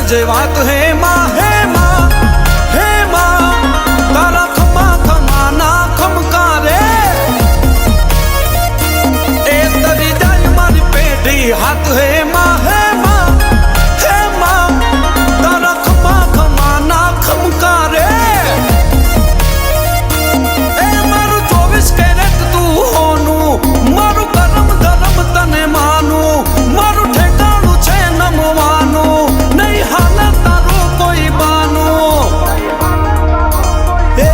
करजे वात हे मां तारा खमा खमा ना खमकारे ए तरी जाय मारी पेढ़ी हाथ हे मां तारा खमा खमा ना खमकारे ए मारू 24 कैरेट तू होनू मारू करम धरम तने मानू मारू ठेकाणू छे नमवानू नहीं हाल तारो कोई बानू ए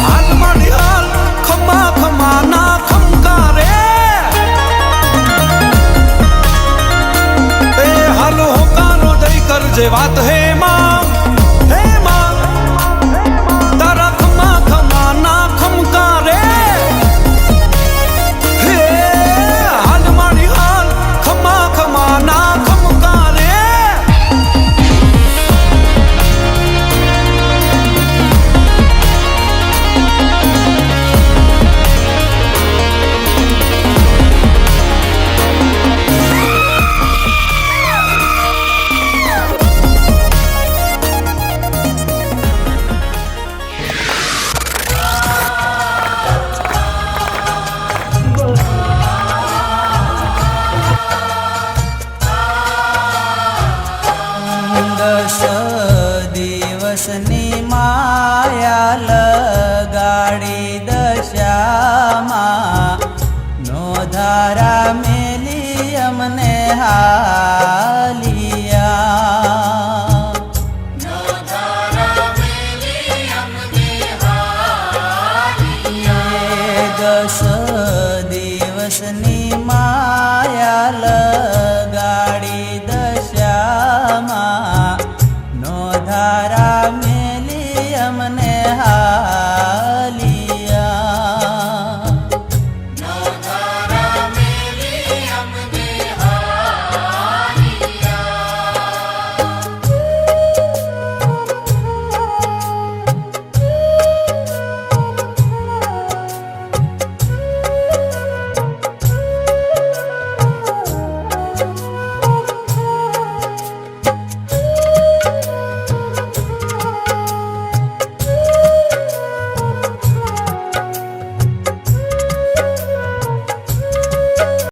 हाल मारी हाल खमा खमा ना खमकारे ए हालो होकारो दई करजे वात हे मां तारा खमा खमा ना खमकारे हे हाल मारी हाल खमा खमा ना खमकारे दश दिवसनी माया लगाड़ी दशामा नो धारा मेली अमने हा